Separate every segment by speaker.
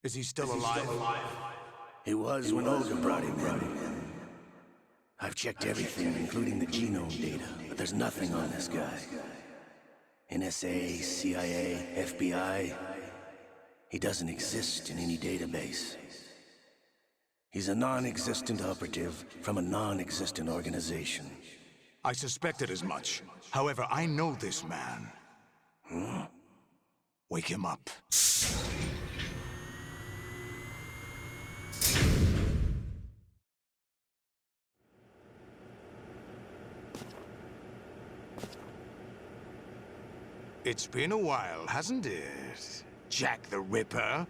Speaker 1: Is he still alive?
Speaker 2: He was when Olga brought him in. I've checked everything, including the genome data, but there's nothing on this guy. NSA, CIA, FBI. He doesn't exist in any database. He's a non-existent operative from a non-existent organization.
Speaker 1: I suspected as much. However, I know this man. Wake him up. It's been a while, hasn't it, Jack the Ripper?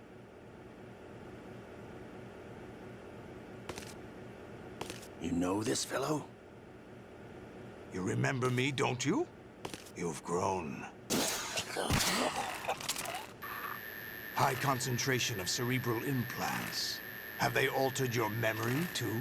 Speaker 2: You know this fellow?
Speaker 1: You remember me, don't you? You've grown. High concentration of cerebral implants. Have they altered your memory, too?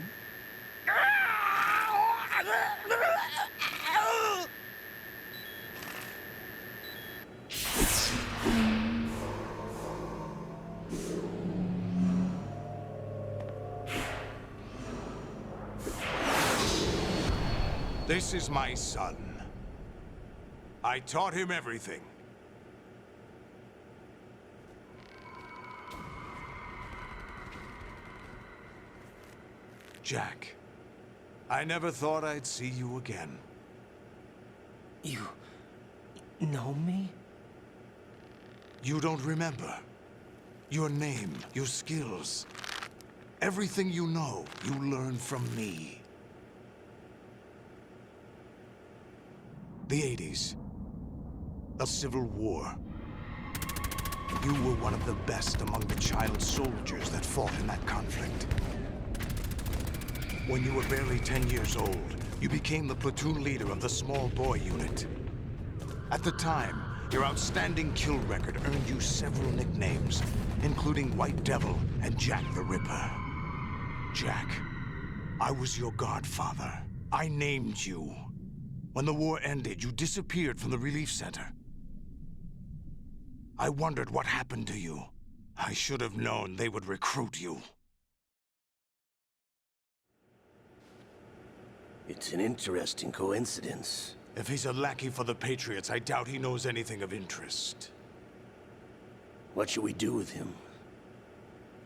Speaker 1: This is my son. I taught him everything. Jack, I never thought I'd see you again.
Speaker 3: You know me?
Speaker 1: You don't remember. Your name, your skills. Everything you know, you learned from me. The 80s. A civil war. You were one of the best among the child soldiers that fought in that conflict. When you were barely 10 years old, you became the platoon leader of the small boy unit. At the time, your outstanding kill record earned you several nicknames, including White Devil and Jack the Ripper. Jack, I was your godfather. I named you. When the war ended, you disappeared from the relief center. I wondered what happened to you. I should have known they would recruit you.
Speaker 2: It's an interesting coincidence.
Speaker 1: If he's a lackey for the Patriots, I doubt he knows anything of interest.
Speaker 2: What should we do with him?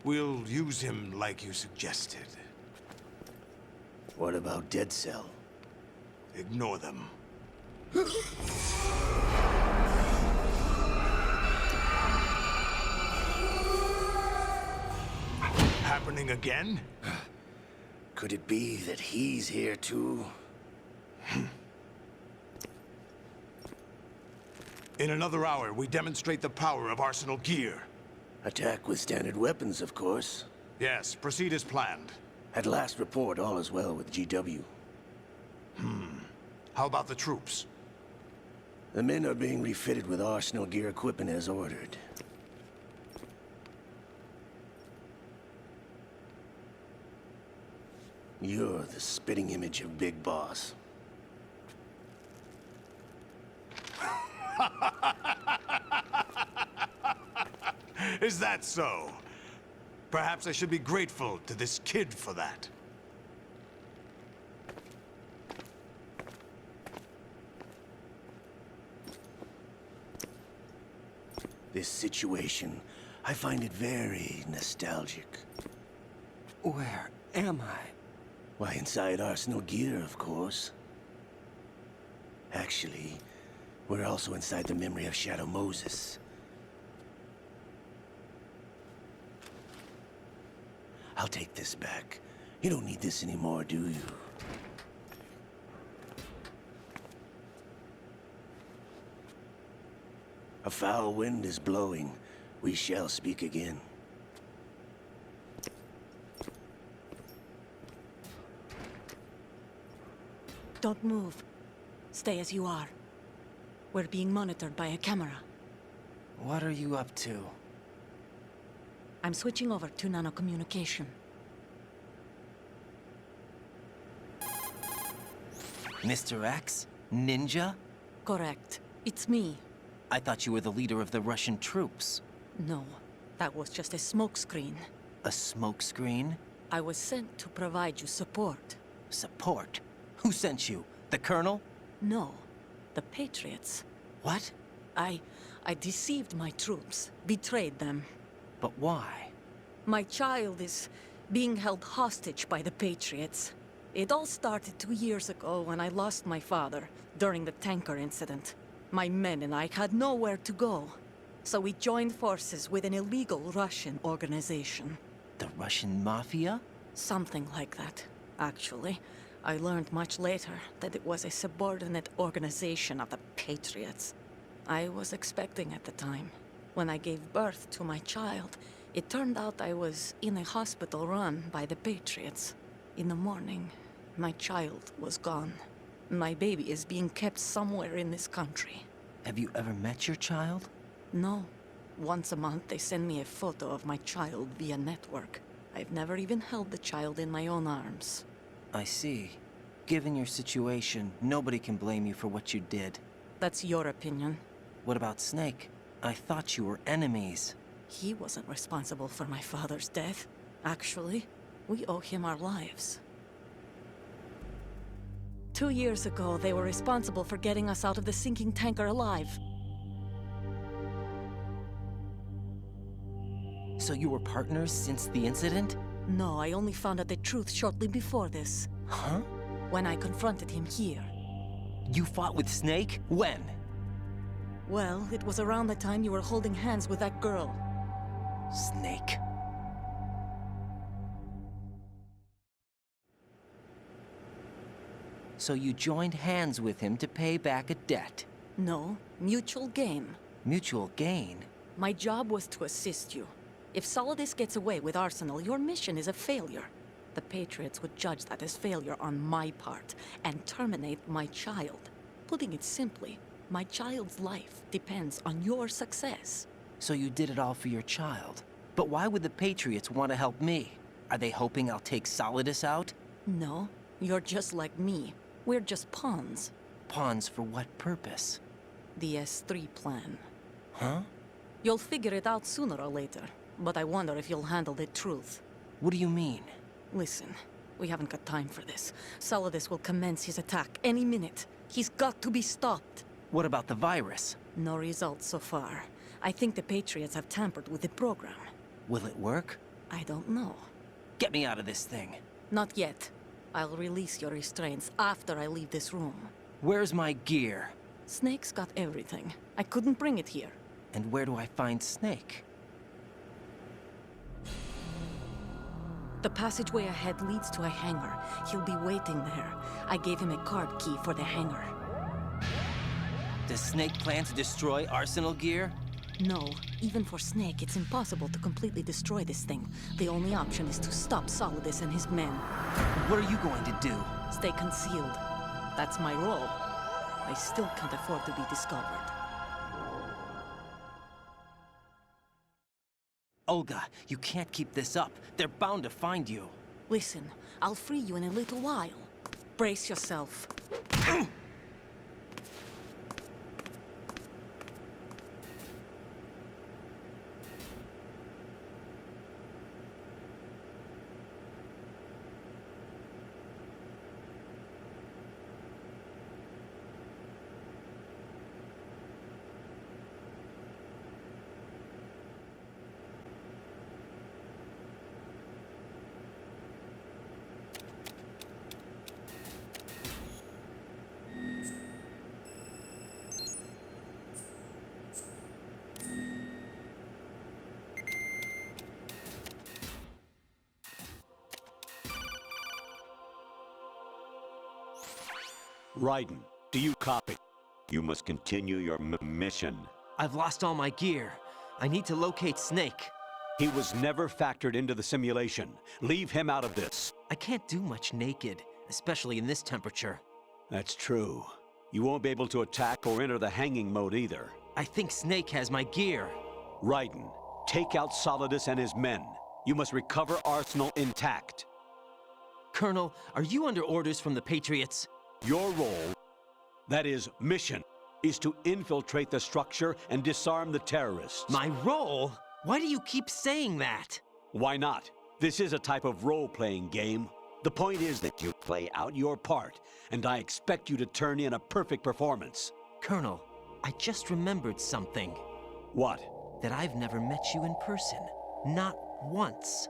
Speaker 1: We'll use him like you suggested.
Speaker 2: What about Dead Cell?
Speaker 1: Ignore them. Happening again?
Speaker 2: Could it be that he's here too?
Speaker 1: In another hour, we demonstrate the power of Arsenal gear.
Speaker 2: Attack with standard weapons, of course.
Speaker 1: Yes, proceed as planned.
Speaker 2: At last report, all is well with GW.
Speaker 1: How about the troops?
Speaker 2: The men are being refitted with Arsenal gear equipment as ordered. You're the spitting image of Big Boss.
Speaker 1: Is that so? Perhaps I should be grateful to this kid for that.
Speaker 2: This situation, I find it very nostalgic.
Speaker 3: Where am I?
Speaker 2: Why, inside Arsenal gear, of course. Actually, we're also inside the memory of Shadow Moses. I'll take this back. You don't need this anymore, do you? A foul wind is blowing. We shall speak again.
Speaker 4: Don't move. Stay as you are. We're being monitored by a camera.
Speaker 3: What are you up to?
Speaker 4: I'm switching over to nanocommunication.
Speaker 3: Mr. X? Ninja?
Speaker 4: Correct. It's me.
Speaker 3: I thought you were the leader of the Russian troops.
Speaker 4: No, That was just a smokescreen.
Speaker 3: A smokescreen?
Speaker 4: I was sent to provide you support.
Speaker 3: Support? Who sent you? The Colonel?
Speaker 4: No, the Patriots.
Speaker 3: What?
Speaker 4: I deceived my troops, betrayed them.
Speaker 3: But why?
Speaker 4: My child is being held hostage by the Patriots. It all started 2 years ago when I lost my father during the tanker incident. My men and I had nowhere to go. So we joined forces with an illegal Russian organization.
Speaker 3: The Russian Mafia?
Speaker 4: Something like that, actually. I learned much later that it was a subordinate organization of the Patriots. I was expecting at the time. When I gave birth to my child, it turned out I was in a hospital run by the Patriots. In the morning, my child was gone. My baby is being kept somewhere in this country.
Speaker 3: Have you ever met your child?
Speaker 4: No. Once a month, they send me a photo of my child via network. I've never even held the child in my own arms.
Speaker 3: I see. Given your situation, nobody can blame you for what you did.
Speaker 4: That's your opinion.
Speaker 3: What about Snake? I thought you were enemies.
Speaker 4: He wasn't responsible for my father's death. Actually, we owe him our lives. 2 years ago, they were responsible for getting us out of the sinking tanker alive.
Speaker 3: So you were partners since the incident?
Speaker 4: No, I only found out the truth shortly before this.
Speaker 3: Huh?
Speaker 4: When I confronted him here.
Speaker 3: You fought with Snake? When?
Speaker 4: Well, it was around the time you were holding hands with that girl.
Speaker 3: Snake. So you joined hands with him to pay back a debt?
Speaker 4: No, mutual gain.
Speaker 3: Mutual gain?
Speaker 4: My job was to assist you. If Solidus gets away with Arsenal, your mission is a failure. The Patriots would judge that as failure on my part, and terminate my child. Putting it simply, my child's life depends on your success.
Speaker 3: So you did it all for your child. But why would the Patriots want to help me? Are they hoping I'll take Solidus out?
Speaker 4: No, you're just like me. We're just pawns.
Speaker 3: Pawns for what purpose?
Speaker 4: The S3 plan.
Speaker 3: Huh?
Speaker 4: You'll figure it out sooner or later, but I wonder if you'll handle the truth.
Speaker 3: What do you mean?
Speaker 4: Listen, we haven't got time for this. Solidus will commence his attack any minute. He's got to be stopped.
Speaker 3: What about the virus?
Speaker 4: No results so far. I think the Patriots have tampered with the program.
Speaker 3: Will it work?
Speaker 4: I don't know.
Speaker 3: Get me out of this thing.
Speaker 4: Not yet. I'll release your restraints after I leave this room.
Speaker 3: Where's my gear?
Speaker 4: Snake's got everything. I couldn't bring it here.
Speaker 3: And where do I find Snake?
Speaker 4: The passageway ahead leads to a hangar. He'll be waiting there. I gave him a card key for the hangar.
Speaker 3: Does Snake plan to destroy Arsenal gear?
Speaker 4: No, even for Snake, it's impossible to completely destroy this thing. The only option is to stop Solidus and his men.
Speaker 3: What are you going to do?
Speaker 4: Stay concealed. That's my role. I still can't afford to be discovered.
Speaker 3: Olga, you can't keep this up. They're bound to find you.
Speaker 4: Listen, I'll free you in a little while. Brace yourself.
Speaker 5: Raiden, do you copy? You must continue your mission.
Speaker 3: I've lost all my gear. I need to locate Snake.
Speaker 5: He was never factored into the simulation. Leave him out of this.
Speaker 3: I can't do much naked, especially in this temperature.
Speaker 5: That's true. You won't be able to attack or enter the hanging mode either.
Speaker 3: I think Snake has my gear.
Speaker 5: Raiden, take out Solidus and his men. You must recover Arsenal intact.
Speaker 3: Colonel, are you under orders from the Patriots?
Speaker 5: Your role, that is, mission, is to infiltrate the structure and disarm the terrorists.
Speaker 3: My role? Why do you keep saying that?
Speaker 5: Why not? This is a type of role-playing game. The point is that you play out your part, and I expect you to turn in a perfect performance.
Speaker 3: Colonel, I just remembered something.
Speaker 5: What?
Speaker 3: That I've never met you in person. Not once.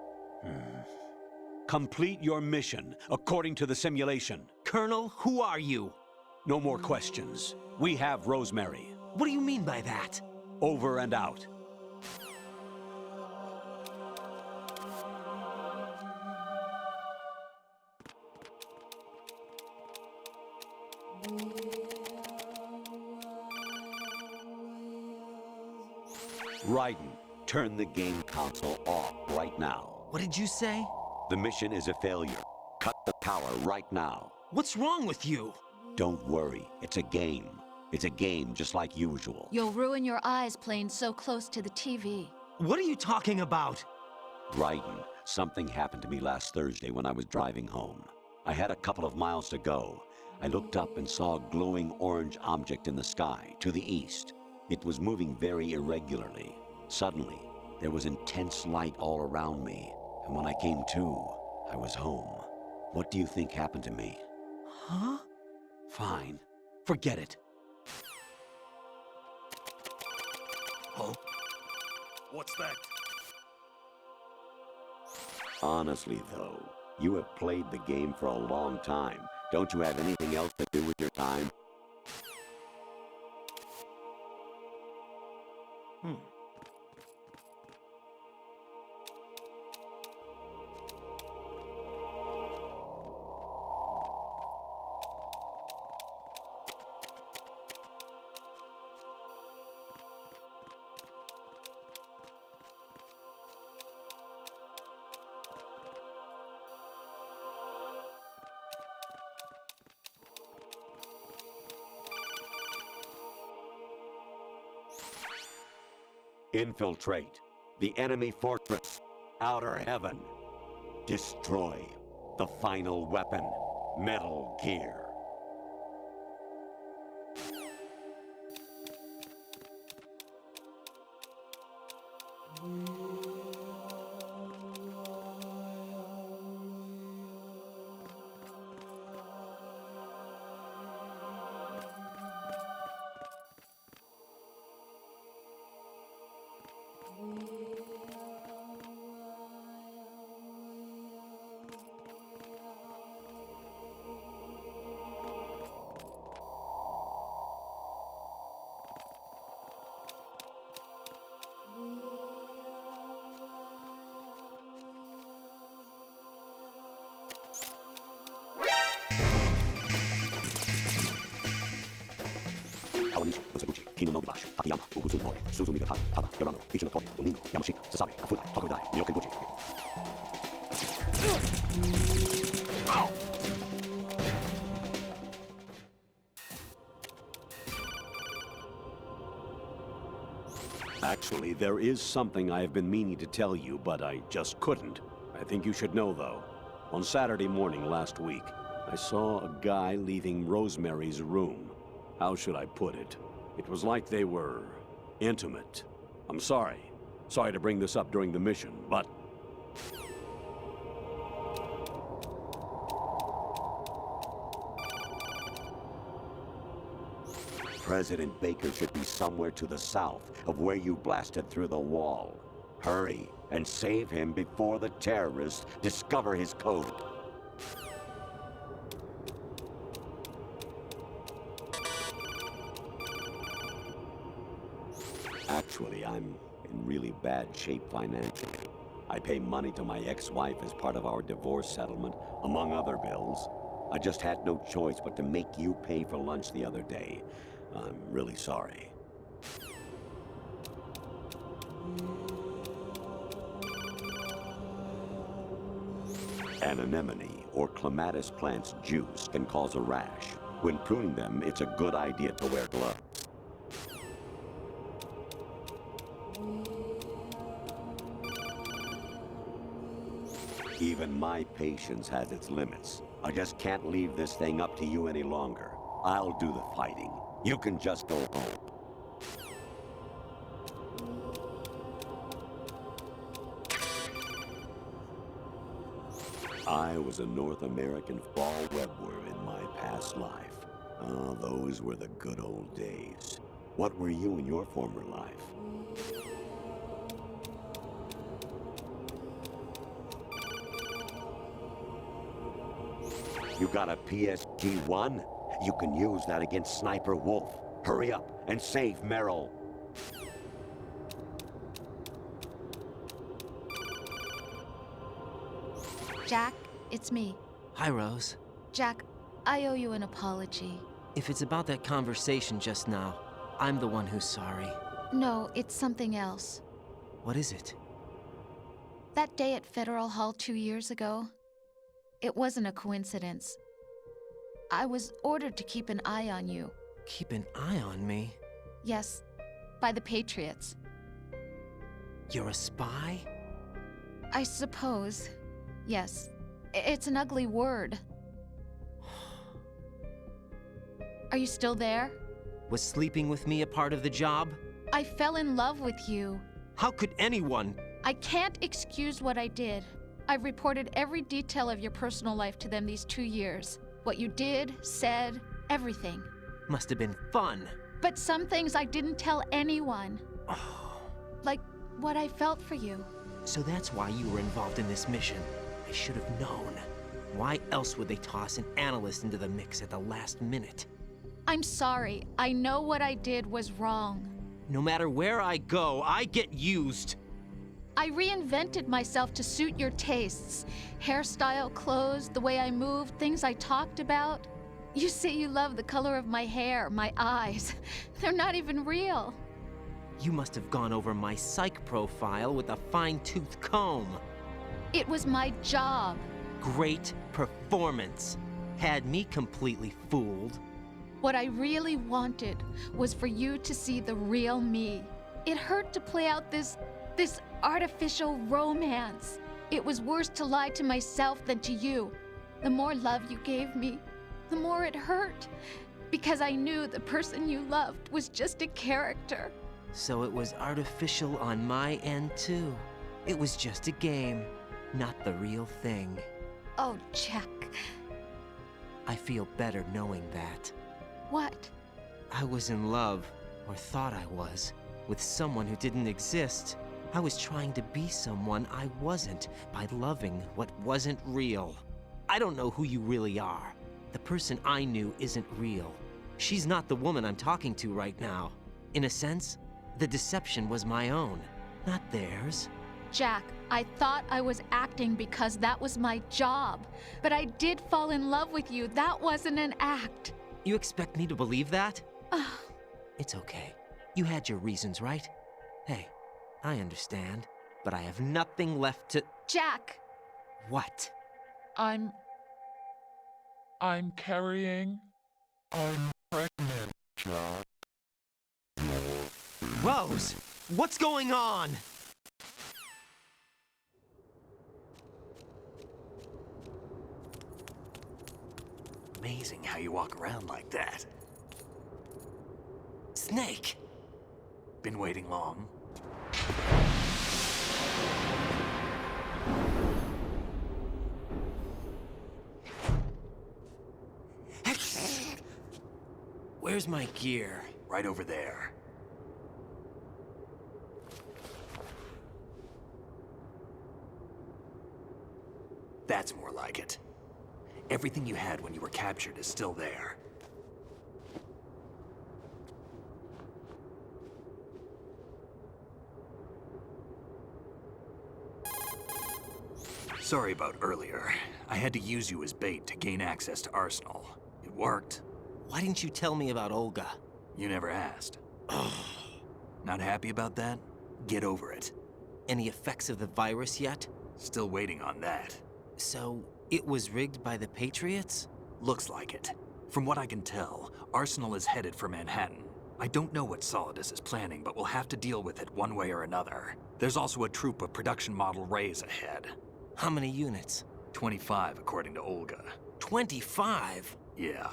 Speaker 5: Complete your mission, according to the simulation.
Speaker 3: Colonel, who are you?
Speaker 5: No more questions. We have Rosemary.
Speaker 3: What do you mean by that?
Speaker 5: Over and out. Raiden, turn the game console off right now.
Speaker 3: What did you say?
Speaker 5: The mission is a failure. Cut the power right now.
Speaker 3: What's wrong with you?
Speaker 5: Don't worry, it's a game. It's a game just like usual.
Speaker 6: You'll ruin your eyes playing so close to the TV.
Speaker 3: What are you talking about?
Speaker 5: Raiden, something happened to me last Thursday when I was driving home. I had a couple of miles to go. I looked up and saw a glowing orange object in the sky, to the east. It was moving very irregularly. Suddenly, there was intense light all around me, and when I came to, I was home. What do you think happened to me?
Speaker 3: Huh?
Speaker 5: Fine. Forget it.
Speaker 3: Oh.
Speaker 2: What's that?
Speaker 5: Honestly, though, you have played the game for a long time. Don't you have anything else to do with your time? Infiltrate the enemy fortress, outer heaven. Destroy the final weapon, Metal Gear. Actually, there is something I have been meaning to tell you, but I just couldn't. I think you should know, though. On Saturday morning last week, I saw a guy leaving Rosemary's room. How should I put it? It was like they were intimate. I'm sorry. Sorry to bring this up during the mission, but... President Baker should be somewhere to the south of where you blasted through the wall. Hurry and save him before the terrorists discover his code. Actually, I'm in really bad shape financially. I pay money to my ex-wife as part of our divorce settlement, among other bills. I just had no choice but to make you pay for lunch the other day. I'm really sorry. An anemone or clematis plant's juice can cause a rash. When pruning them, it's a good idea to wear gloves. Even my patience has its limits. I just can't leave this thing up to you any longer. I'll do the fighting. You can just go home. I was a North American fall webworm in my past life. Oh, those were the good old days. What were you in your former life? You got a PSG-1? You can use that against Sniper Wolf. Hurry up and save Meryl.
Speaker 6: Jack, it's me.
Speaker 3: Hi, Rose.
Speaker 6: Jack, I owe you an apology.
Speaker 3: If it's about that conversation just now, I'm the one who's sorry.
Speaker 6: No, it's something else.
Speaker 3: What is it?
Speaker 6: That day at Federal Hall 2 years ago, it wasn't a coincidence. I was ordered to keep an eye on you.
Speaker 3: Keep an eye on me?
Speaker 6: Yes, by the Patriots.
Speaker 3: You're a spy?
Speaker 6: I suppose. Yes. It's an ugly word. Are you still there?
Speaker 3: Was sleeping with me a part of the job?
Speaker 6: I fell in love with you.
Speaker 3: How could anyone?
Speaker 6: I can't excuse what I did. I've reported every detail of your personal life to them these 2 years. What you did, said, everything.
Speaker 3: Must have been fun.
Speaker 6: But some things I didn't tell anyone. Like what I felt for you.
Speaker 3: So that's why you were involved in this mission. I should have known. Why else would they toss an analyst into the mix at the last minute?
Speaker 6: I'm sorry. I know what I did was wrong.
Speaker 3: No matter where I go, I get used.
Speaker 6: I reinvented myself to suit your tastes. Hairstyle, clothes, the way I moved, things I talked about. You say you love the color of my hair, my eyes. They're not even real.
Speaker 3: You must have gone over my psych profile with a fine-tooth comb.
Speaker 6: It was my job.
Speaker 3: Great performance. Had me completely fooled.
Speaker 6: What I really wanted was for you to see the real me. It hurt to play out this artificial romance. It was worse to lie to myself than to you. The more love you gave me, the more it hurt. Because I knew the person you loved was just a character.
Speaker 3: So it was artificial on my end, too. It was just a game, not the real thing.
Speaker 6: Oh, Jack.
Speaker 3: I feel better knowing that.
Speaker 6: What?
Speaker 3: I was in love, or thought I was, with someone who didn't exist. I was trying to be someone I wasn't by loving what wasn't real. I don't know who you really are. The person I knew isn't real. She's not the woman I'm talking to right now. In a sense, the deception was my own, not theirs.
Speaker 6: Jack, I thought I was acting because that was my job. But I did fall in love with you. That wasn't an act.
Speaker 3: You expect me to believe that? It's okay. You had your reasons, right? Hey, I understand, but I have nothing left to...
Speaker 6: Jack!
Speaker 3: What?
Speaker 7: I'm carrying. I'm pregnant, Jack.
Speaker 3: Rose! What's going on?
Speaker 2: Amazing how you walk around like that.
Speaker 3: Snake!
Speaker 2: Been waiting long?
Speaker 3: Where's my gear?
Speaker 2: Right over there. That's more like it. Everything you had when you were captured is still there. Sorry about earlier. I had to use you as bait to gain access to Arsenal. It worked.
Speaker 3: Why didn't you tell me about Olga?
Speaker 2: You never asked. Not happy about that? Get over it.
Speaker 3: Any effects of the virus yet?
Speaker 2: Still waiting on that.
Speaker 3: So, it was rigged by the Patriots?
Speaker 2: Looks like it. From what I can tell, Arsenal is headed for Manhattan. I don't know what Solidus is planning, but we'll have to deal with it one way or another. There's also a troop of production model Rays ahead.
Speaker 3: How many units?
Speaker 2: 25, according to Olga.
Speaker 3: 25?
Speaker 2: Yeah.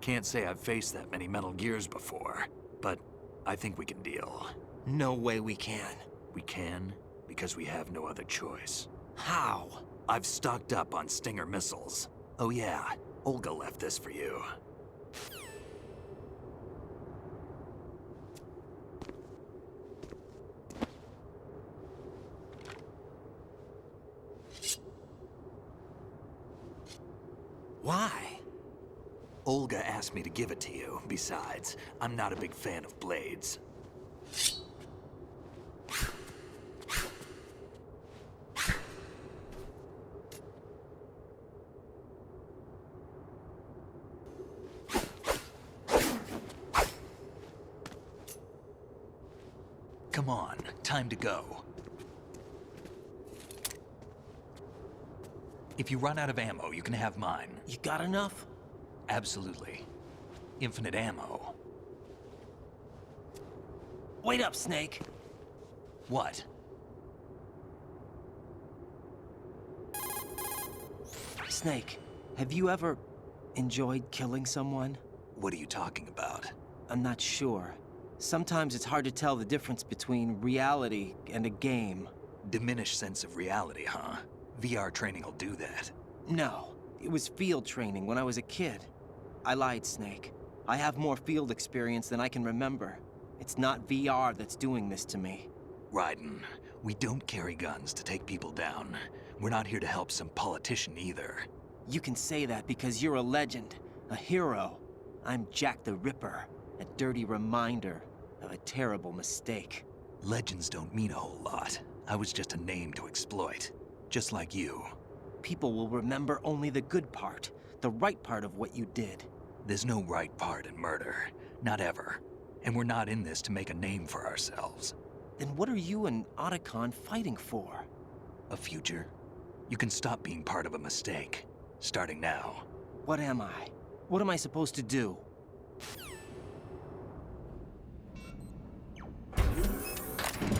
Speaker 2: Can't say I've faced that many Metal Gears before, but I think we can deal.
Speaker 3: No way we can.
Speaker 2: We can, because we have no other choice.
Speaker 3: How?
Speaker 8: I've stocked up on Stinger missiles. Oh yeah, Olga left this for you.
Speaker 3: Why?
Speaker 8: Olga asked me to give it to you. Besides, I'm not a big fan of blades. Come on, time to go. If you run out of ammo, you can have mine.
Speaker 3: You got enough?
Speaker 8: Absolutely. Infinite ammo.
Speaker 3: Wait up, Snake.
Speaker 8: What?
Speaker 3: Snake, have you ever enjoyed killing someone?
Speaker 8: What are you talking about?
Speaker 3: I'm not sure. Sometimes it's hard to tell the difference between reality and a game.
Speaker 8: Diminished sense of reality, huh? VR training will do that.
Speaker 3: No, it was field training when I was a kid. I lied, Snake. I have more field experience than I can remember. It's not VR that's doing this to me.
Speaker 8: Raiden, we don't carry guns to take people down. We're not here to help some politician either.
Speaker 3: You can say that because you're a legend, a hero. I'm Jack the Ripper, a dirty reminder of a terrible mistake.
Speaker 8: Legends don't mean a whole lot. I was just a name to exploit. Just like you.
Speaker 3: People will remember only the good part, the right part of what you did.
Speaker 8: There's no right part in murder. Not ever. And we're not in this to make a name for ourselves.
Speaker 3: Then what are you and Otacon fighting for?
Speaker 8: A future? You can stop being part of a mistake. Starting now.
Speaker 3: What am I? What am I supposed to do?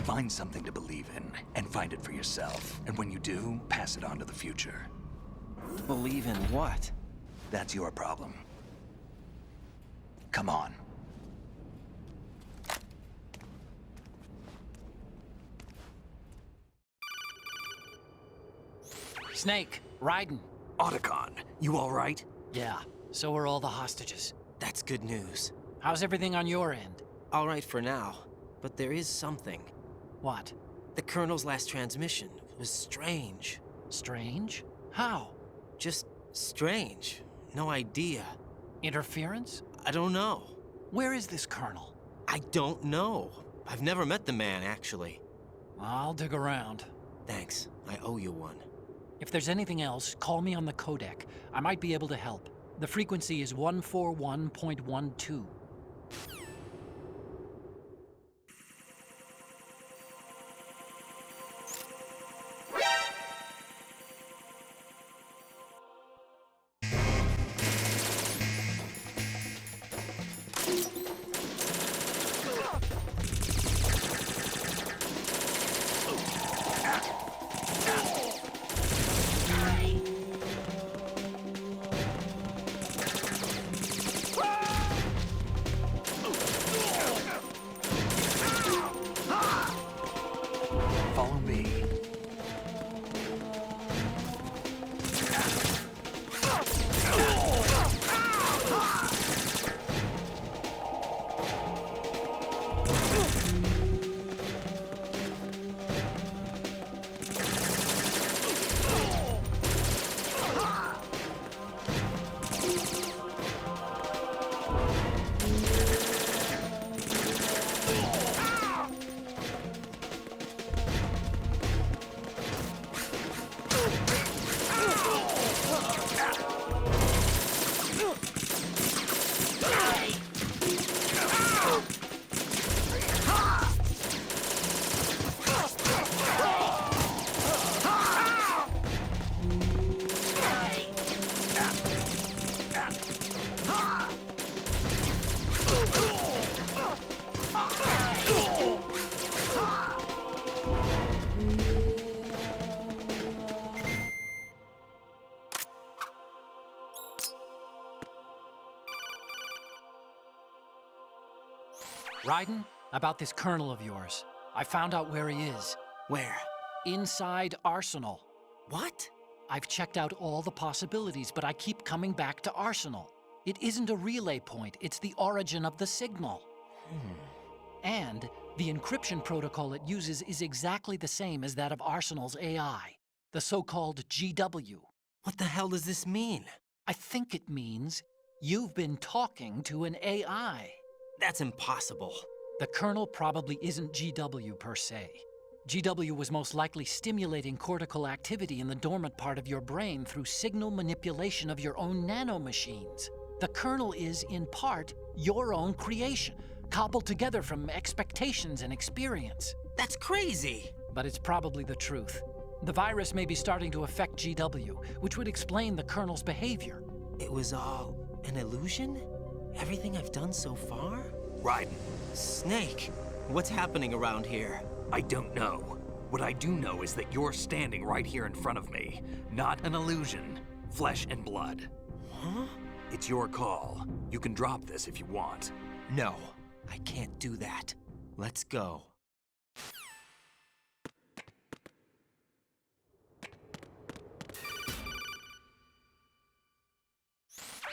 Speaker 8: Find something to believe in, and find it for yourself. And when you do, pass it on to the future.
Speaker 3: Believe in what?
Speaker 8: That's your problem. Come on.
Speaker 9: Snake, Raiden.
Speaker 8: Otacon, you all right?
Speaker 9: Yeah, so are all the hostages.
Speaker 3: That's good news.
Speaker 9: How's everything on your end?
Speaker 3: All right for now, but there is something.
Speaker 9: What?
Speaker 3: The Colonel's last transmission was strange.
Speaker 9: Strange? How?
Speaker 3: Just strange. No idea.
Speaker 9: Interference?
Speaker 3: I don't know.
Speaker 9: Where is this Colonel?
Speaker 3: I don't know. I've never met the man, actually.
Speaker 9: I'll dig around.
Speaker 3: Thanks. I owe you one.
Speaker 9: If there's anything else, call me on the codec. I might be able to help. The frequency is 141.12.
Speaker 8: Follow me.
Speaker 9: Raiden, about this Colonel of yours. I found out where he is.
Speaker 3: Where?
Speaker 9: Inside Arsenal.
Speaker 3: What?
Speaker 9: I've checked out all the possibilities, but I keep coming back to Arsenal. It isn't a relay point, it's the origin of the signal. And the encryption protocol it uses is exactly the same as that of Arsenal's AI, the so-called GW.
Speaker 3: What the hell does this mean?
Speaker 9: I think it means you've been talking to an AI.
Speaker 3: That's impossible.
Speaker 9: The kernel probably isn't GW per se. GW was most likely stimulating cortical activity in the dormant part of your brain through signal manipulation of your own nanomachines. The kernel is, in part, your own creation, cobbled together from expectations and experience.
Speaker 3: That's crazy!
Speaker 9: But it's probably the truth. The virus may be starting to affect GW, which would explain the kernel's behavior.
Speaker 3: It was all an illusion? Everything I've done so far?
Speaker 8: Raiden,
Speaker 3: Snake, what's happening around here?
Speaker 8: I don't know. What I do know is that you're standing right here in front of me. Not an illusion. Flesh and blood.
Speaker 3: Huh?
Speaker 8: It's your call. You can drop this if you want.
Speaker 3: No, I can't do that. Let's go.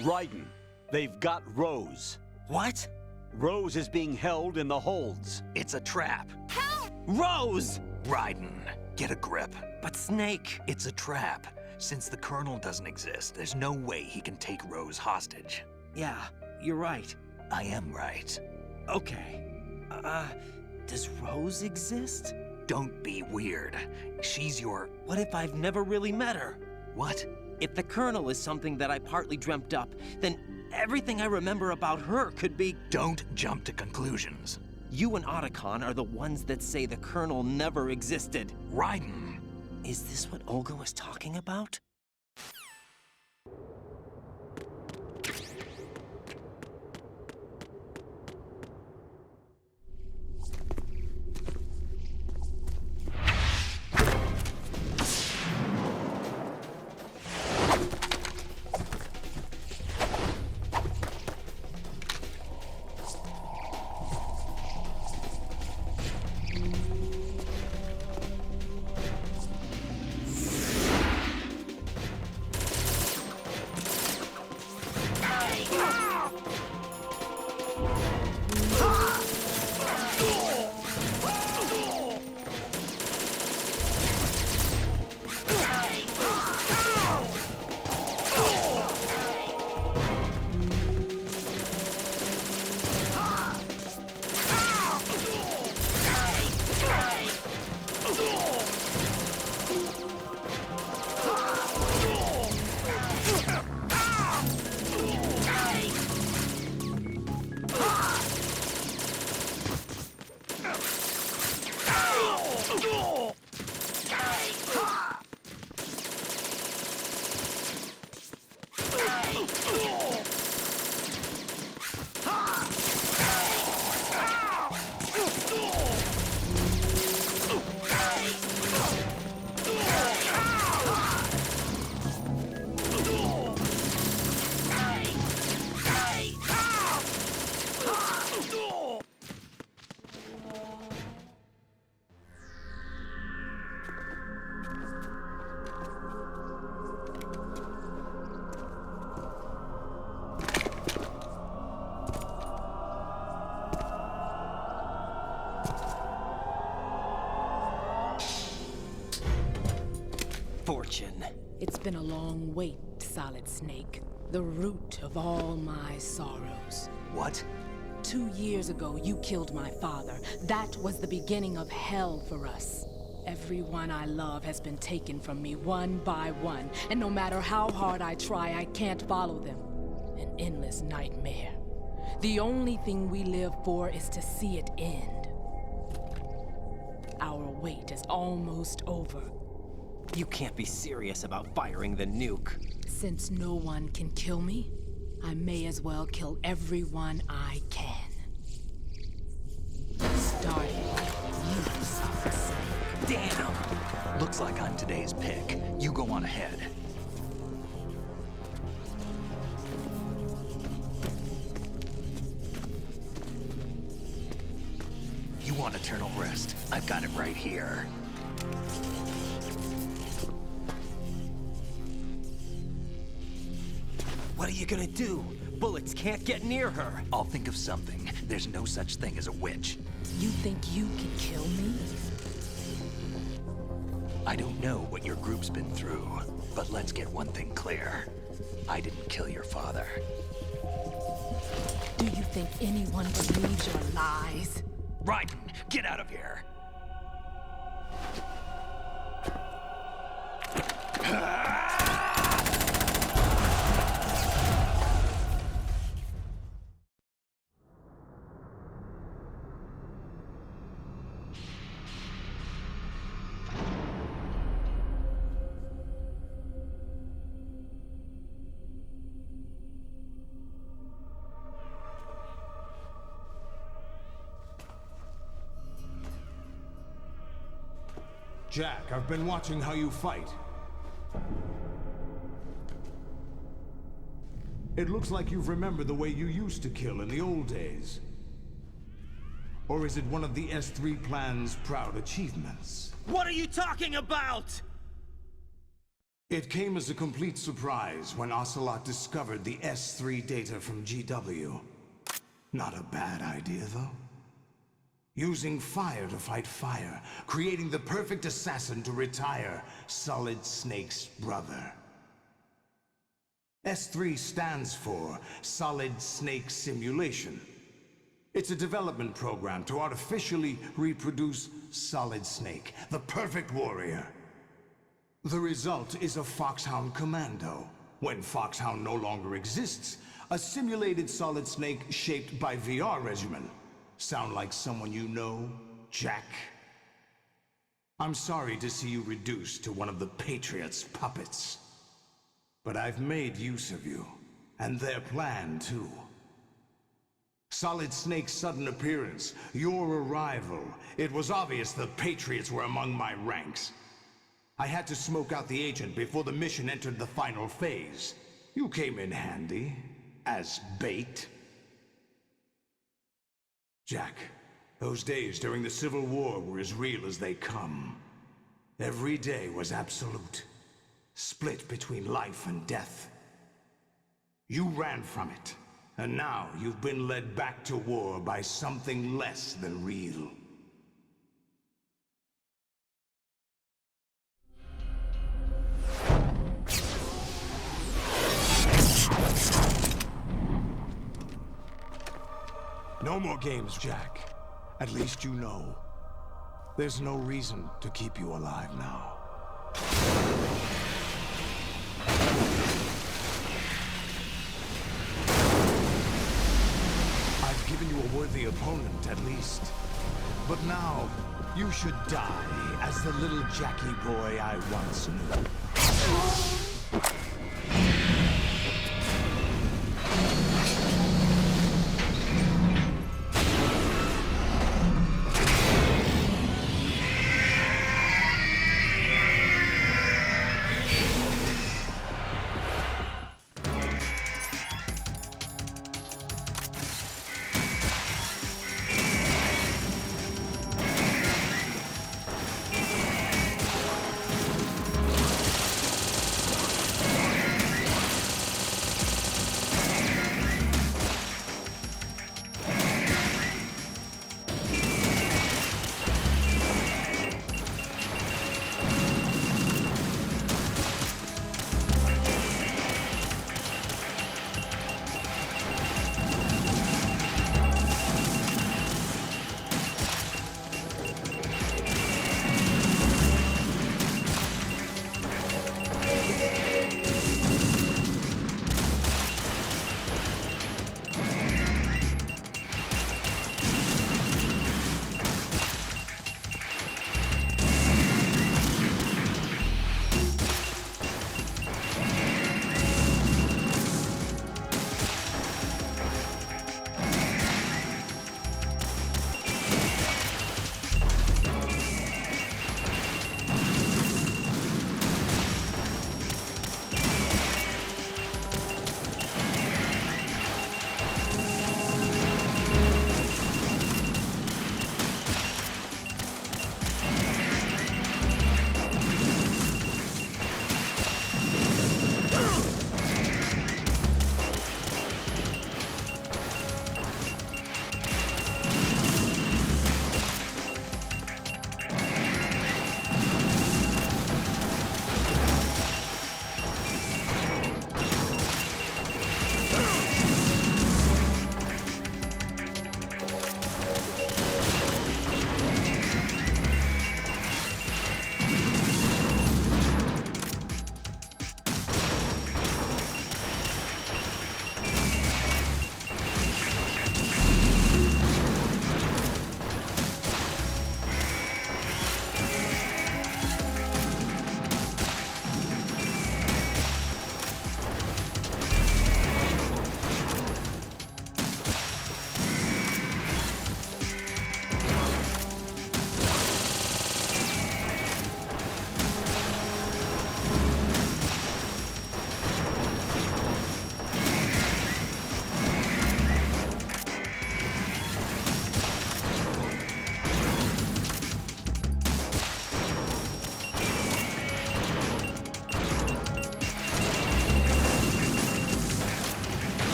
Speaker 5: Raiden, they've got Rose.
Speaker 3: What?
Speaker 5: Rose is being held in the holds.
Speaker 8: It's a trap.
Speaker 3: Rose!
Speaker 8: Raiden, get a grip.
Speaker 3: But Snake...
Speaker 8: It's a trap. Since the Colonel doesn't exist, there's no way he can take Rose hostage.
Speaker 3: Yeah, you're right.
Speaker 8: I am right.
Speaker 3: Okay. Does Rose exist?
Speaker 8: Don't be weird. She's your...
Speaker 3: What if I've never really met her?
Speaker 8: What?
Speaker 3: If the Colonel is something that I partly dreamt up, then everything I remember about her could be...
Speaker 8: Don't jump to conclusions.
Speaker 3: You and Otacon are the ones that say the Colonel never existed.
Speaker 8: Raiden!
Speaker 3: Is this what Olga was talking about? Fortune.
Speaker 10: It's been a long wait, Solid Snake. The root of all my sorrows.
Speaker 8: What?
Speaker 10: 2 years ago, you killed my father. That was the beginning of hell for us. Everyone I love has been taken from me one by one, and no matter how hard I try, I can't follow them. An endless nightmare. The only thing we live for is to see it end. Our wait is almost over.
Speaker 3: You can't be serious about firing the nuke.
Speaker 10: Since no one can kill me, I may as well kill everyone I can. Starting with you, Solid Snake.
Speaker 8: Damn! Looks like I'm today's pick. You go on ahead. You want eternal rest? I've got it right here.
Speaker 3: What are you gonna do? Bullets can't get near her.
Speaker 8: I'll think of something. There's no such thing as a witch.
Speaker 10: You think you can kill me?
Speaker 8: I don't know what your group's been through, but let's get one thing clear. I didn't kill your father.
Speaker 10: Do you think anyone believes your lies?
Speaker 8: Raiden, get out of here!
Speaker 1: Jack, I've been watching how you fight. It looks like you've remembered the way you used to kill in the old days. Or is it one of the S3 plan's proud achievements?
Speaker 3: What are you talking about?
Speaker 1: It came as a complete surprise when Ocelot discovered the S3 data from GW. Not a bad idea, though. Using fire to fight fire, creating the perfect assassin to retire Solid Snake's brother. S3 stands for Solid Snake Simulation. It's a development program to artificially reproduce Solid Snake, the perfect warrior. The result is a Foxhound commando. When Foxhound no longer exists, a simulated Solid Snake shaped by VR regimen. Sound like someone you know, Jack? I'm sorry to see you reduced to one of the Patriots' puppets. But I've made use of you, and their plan too. Solid Snake's sudden appearance, your arrival, it was obvious the Patriots were among my ranks. I had to smoke out the agent before the mission entered the final phase. You came in handy, as bait. Jack, those days during the Civil War were as real as they come. Every day was absolute, split between life and death. You ran from it, and now you've been led back to war by something less than real. No more games, Jack. At least you know. There's no reason to keep you alive now. I've given you a worthy opponent, at least. But now, you should die as the little Jackie boy I once knew.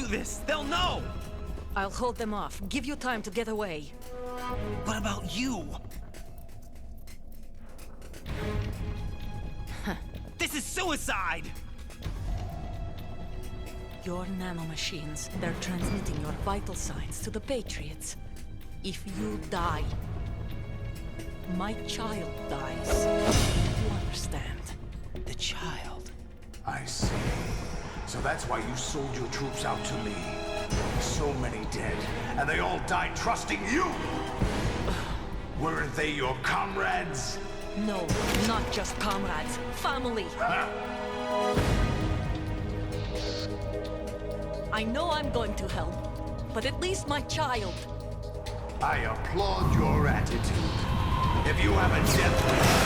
Speaker 3: do this, they'll know!
Speaker 4: I'll hold them off. Give you time to get away.
Speaker 3: What about you? This is suicide!
Speaker 4: Your nanomachines, they're transmitting your vital signs to the Patriots. If you die, my child dies. You understand?
Speaker 3: The child.
Speaker 1: I see. So that's why you sold your troops out to me. So many dead, and they all died trusting you! Weren't they your comrades?
Speaker 4: No, not just comrades. Family. I know I'm going to help, but at least my child.
Speaker 1: I applaud your attitude. If you have a death wish,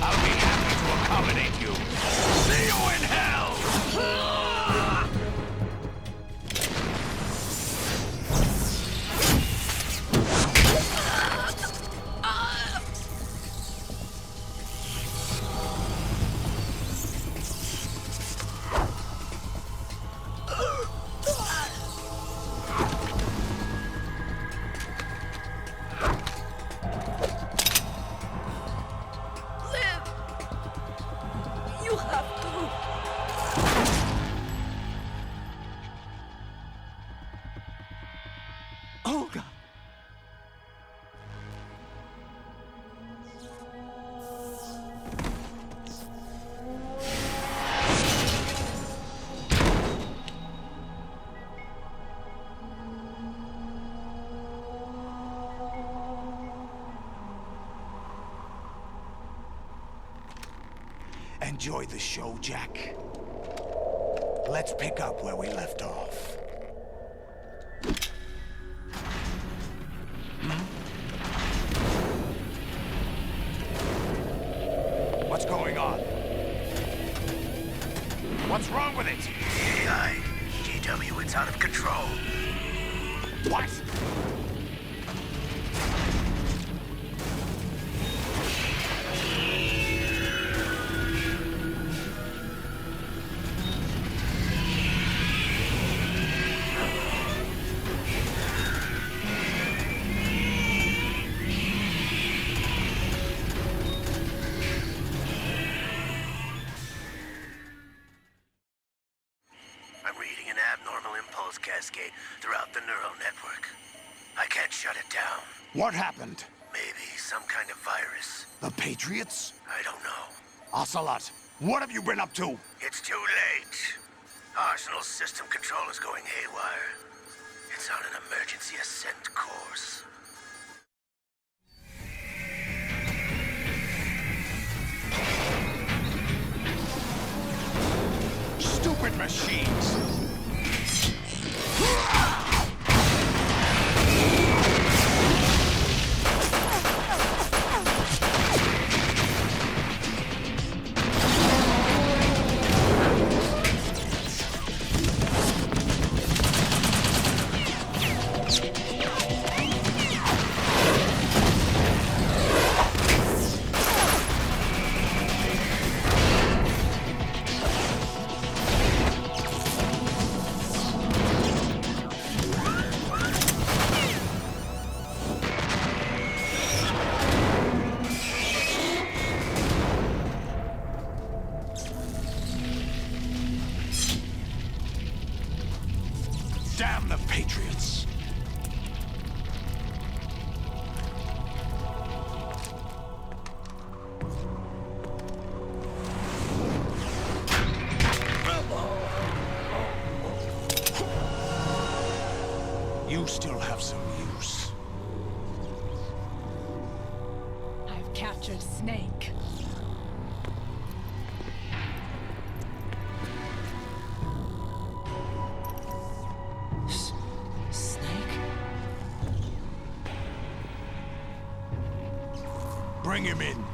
Speaker 1: I'll be happy to accommodate you. See you in hell! Enjoy the show, Jack. Let's pick up where we left off. What's going on? What's wrong with it?
Speaker 2: AI, GW, it's out of control.
Speaker 1: What?
Speaker 2: Cascade throughout the neural network. I can't shut it down.
Speaker 1: What happened?
Speaker 2: Maybe some kind of virus.
Speaker 1: The Patriots?
Speaker 2: I don't know.
Speaker 1: Ocelot, what have you been up to?
Speaker 2: It's too late. Arsenal's system control is going haywire. It's on an emergency ascent course.
Speaker 1: Stupid machines! Damn the Patriots! You still have some use.
Speaker 10: I've captured Snake.
Speaker 1: Bring him in.